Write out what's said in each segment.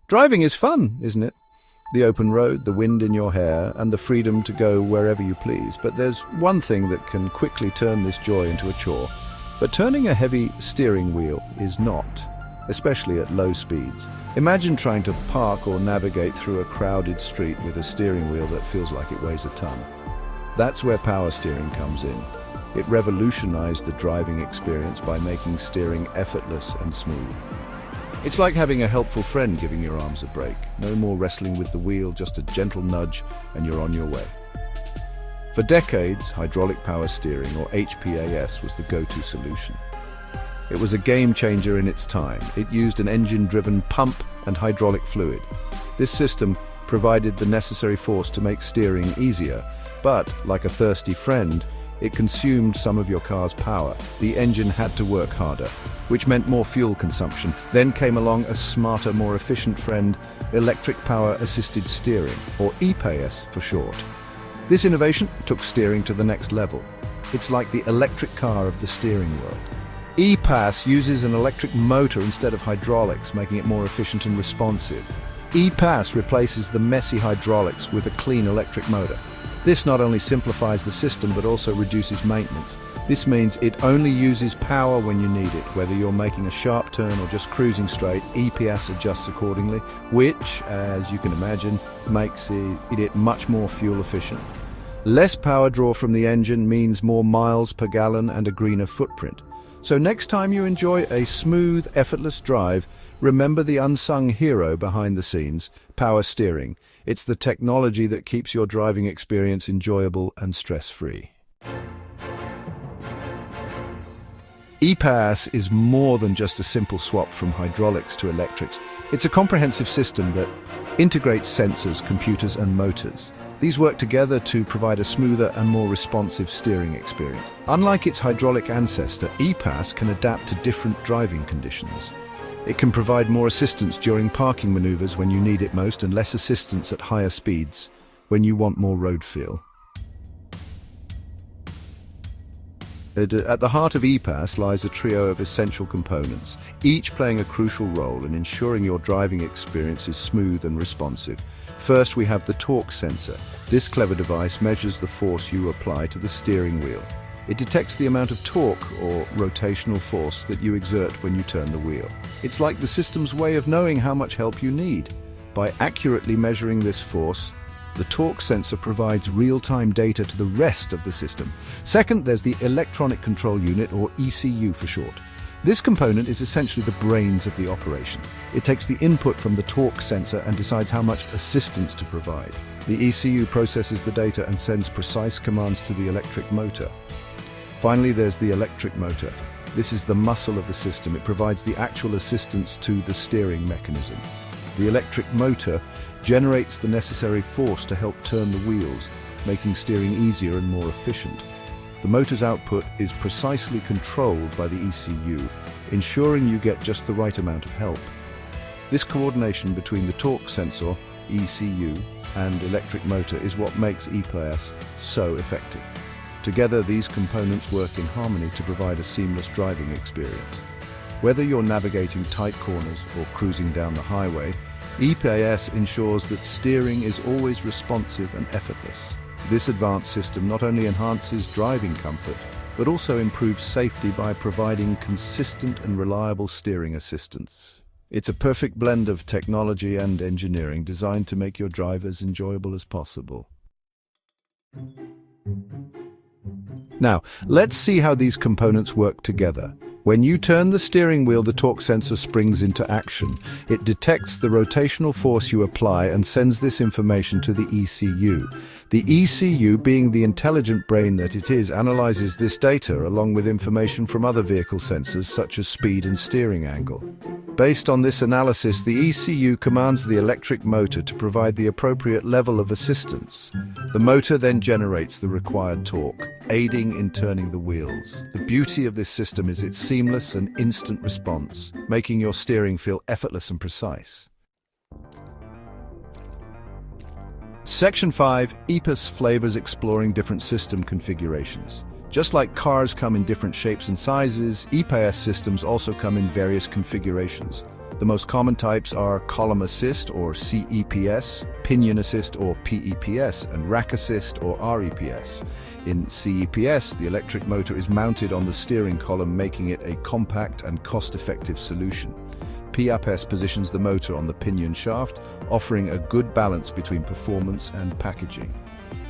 Driving is fun, isn't it? The open road, the wind in your hair, and the freedom to go wherever you please. But there's one thing that can quickly turn this joy into a chore. But turning a heavy steering wheel is not, especially at low speeds. Imagine trying to park or navigate through a crowded street with a steering wheel that feels like it weighs a ton. That's where power steering comes in. It revolutionized the driving experience by making steering effortless and smooth. It's like having a helpful friend giving your arms a break. No more wrestling with the wheel, just a gentle nudge and you're on your way. For decades, hydraulic power steering, or HPAS, was the go-to solution. It was a game changer in its time. It used an engine-driven pump and hydraulic fluid. This system provided the necessary force to make steering easier, but, like a thirsty friend, it consumed some of your car's power. The engine had to work harder, which meant more fuel consumption. Then came along a smarter, more efficient friend, electric power assisted steering, or EPAS for short. This innovation took steering to the next level. It's like the electric car of the steering world. EPAS uses an electric motor instead of hydraulics, making it more efficient and responsive. EPAS replaces the messy hydraulics with a clean electric motor. This not only simplifies the system but also reduces maintenance. This means it only uses power when you need it. Whether you're making a sharp turn or just cruising straight, EPAS adjusts accordingly, which, as you can imagine, makes it much more fuel efficient. Less power draw from the engine means more miles per gallon and a greener footprint. So next time you enjoy a smooth, effortless drive, remember the unsung hero behind the scenes, power steering. It's the technology that keeps your driving experience enjoyable and stress-free. EPAS is more than just a simple swap from hydraulics to electrics. It's a comprehensive system that integrates sensors, computers, and motors. These work together to provide a smoother and more responsive steering experience. Unlike its hydraulic ancestor, EPAS can adapt to different driving conditions. It can provide more assistance during parking maneuvers when you need it most, and less assistance at higher speeds when you want more road feel. At the heart of EPAS lies a trio of essential components, each playing a crucial role in ensuring your driving experience is smooth and responsive. First, we have the torque sensor. This clever device measures the force you apply to the steering wheel. It detects the amount of torque, or rotational force, that you exert when you turn the wheel. It's like the system's way of knowing how much help you need. By accurately measuring this force, the torque sensor provides real-time data to the rest of the system. Second, there's the electronic control unit, or ECU for short. This component is essentially the brains of the operation. It takes the input from the torque sensor and decides how much assistance to provide. The ECU processes the data and sends precise commands to the electric motor. Finally, there's the electric motor. This is the muscle of the system. It provides the actual assistance to the steering mechanism. The electric motor generates the necessary force to help turn the wheels, making steering easier and more efficient. The motor's output is precisely controlled by the ECU, ensuring you get just the right amount of help. This coordination between the torque sensor, ECU, and electric motor is what makes EPAS so effective. Together, these components work in harmony to provide a seamless driving experience. Whether you're navigating tight corners or cruising down the highway, EPAS ensures that steering is always responsive and effortless. This advanced system not only enhances driving comfort, but also improves safety by providing consistent and reliable steering assistance. It's a perfect blend of technology and engineering designed to make your drive as enjoyable as possible. Now, let's see how these components work together. When you turn the steering wheel, the torque sensor springs into action. It detects the rotational force you apply and sends this information to the ECU. The ECU, being the intelligent brain that it is, analyzes this data along with information from other vehicle sensors such as speed and steering angle. Based on this analysis, the ECU commands the electric motor to provide the appropriate level of assistance. The motor then generates the required torque, aiding in turning the wheels. The beauty of this system is its seamless and instant response, making your steering feel effortless and precise. Section 5, EPAS flavors exploring different system configurations. Just like cars come in different shapes and sizes, EPAS systems also come in various configurations. The most common types are column assist or CEPS, pinion assist or PEPS, and rack assist or REPS. In CEPS, the electric motor is mounted on the steering column, making it a compact and cost-effective solution. PEPS positions the motor on the pinion shaft, offering a good balance between performance and packaging.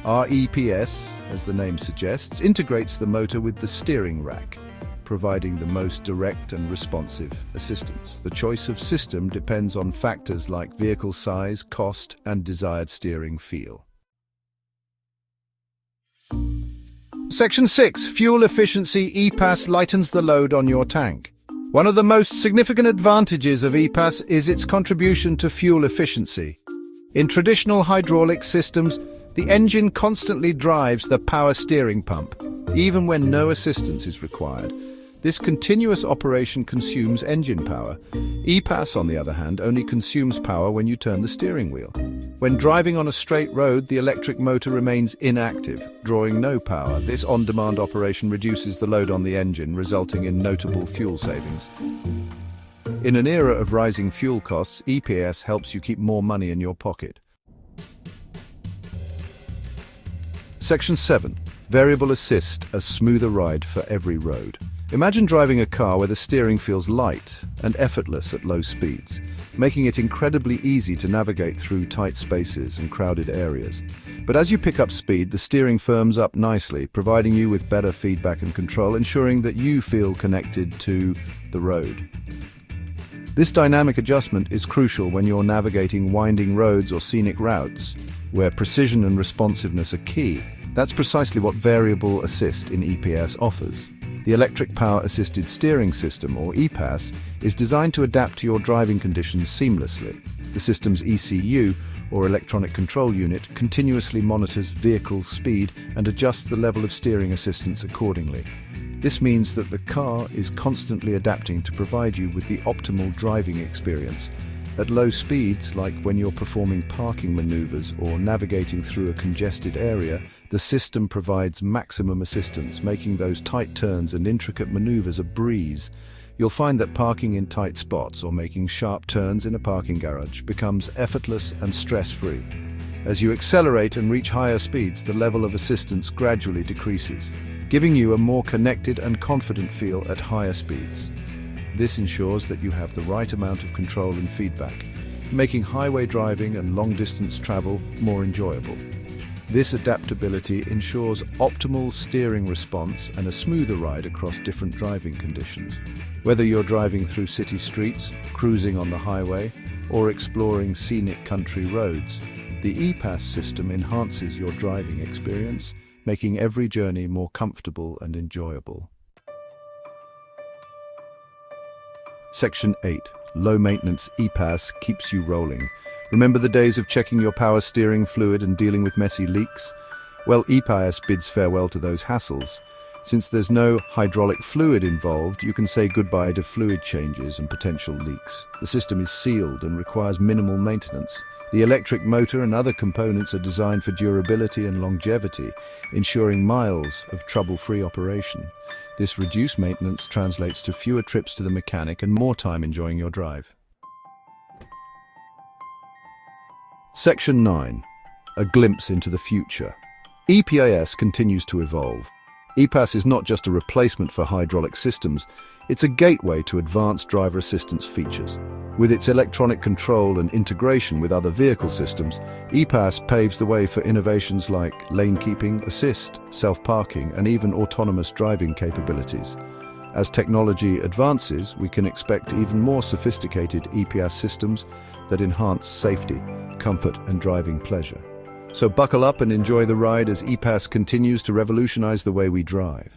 REPS, as the name suggests, integrates the motor with the steering rack, providing the most direct and responsive assistance. The choice of system depends on factors like vehicle size, cost, and desired steering feel. Section 6. Fuel efficiency. EPAS lightens the load on your tank. One of the most significant advantages of EPAS is its contribution to fuel efficiency. In traditional hydraulic systems, the engine constantly drives the power steering pump, even when no assistance is required. This continuous operation consumes engine power. EPAS, on the other hand, only consumes power when you turn the steering wheel. When driving on a straight road, the electric motor remains inactive, drawing no power. This on-demand operation reduces the load on the engine, resulting in notable fuel savings. In an era of rising fuel costs, EPAS helps you keep more money in your pocket. Section 7. Variable assist, a smoother ride for every road. Imagine driving a car where the steering feels light and effortless at low speeds, making it incredibly easy to navigate through tight spaces and crowded areas. But as you pick up speed, the steering firms up nicely, providing you with better feedback and control, ensuring that you feel connected to the road. This dynamic adjustment is crucial when you're navigating winding roads or scenic routes, where precision and responsiveness are key. That's precisely what variable assist in EPAS offers. The Electric Power Assisted Steering System, or EPAS, is designed to adapt to your driving conditions seamlessly. The system's ECU, or Electronic Control Unit, continuously monitors vehicle speed and adjusts the level of steering assistance accordingly. This means that the car is constantly adapting to provide you with the optimal driving experience. At low speeds, like when you're performing parking maneuvers or navigating through a congested area, the system provides maximum assistance, making those tight turns and intricate maneuvers a breeze. You'll find that parking in tight spots or making sharp turns in a parking garage becomes effortless and stress-free. As you accelerate and reach higher speeds, the level of assistance gradually decreases, giving you a more connected and confident feel at higher speeds. This ensures that you have the right amount of control and feedback, making highway driving and long-distance travel more enjoyable. This adaptability ensures optimal steering response and a smoother ride across different driving conditions. Whether you're driving through city streets, cruising on the highway, or exploring scenic country roads, the EPAS system enhances your driving experience, making every journey more comfortable and enjoyable. Section 8. Low maintenance EPAS keeps you rolling. Remember the days of checking your power steering fluid and dealing with messy leaks? Well, EPAS bids farewell to those hassles. Since there's no hydraulic fluid involved, you can say goodbye to fluid changes and potential leaks. The system is sealed and requires minimal maintenance. The electric motor and other components are designed for durability and longevity, ensuring miles of trouble-free operation. This reduced maintenance translates to fewer trips to the mechanic and more time enjoying your drive. Section 9. A glimpse into the future. EPAS continues to evolve. EPAS is not just a replacement for hydraulic systems, it's a gateway to advanced driver assistance features. With its electronic control and integration with other vehicle systems, EPAS paves the way for innovations like lane keeping assist, self-parking, and even autonomous driving capabilities. As technology advances, we can expect even more sophisticated EPAS systems that enhance safety, comfort, and driving pleasure. So buckle up and enjoy the ride as EPAS continues to revolutionize the way we drive.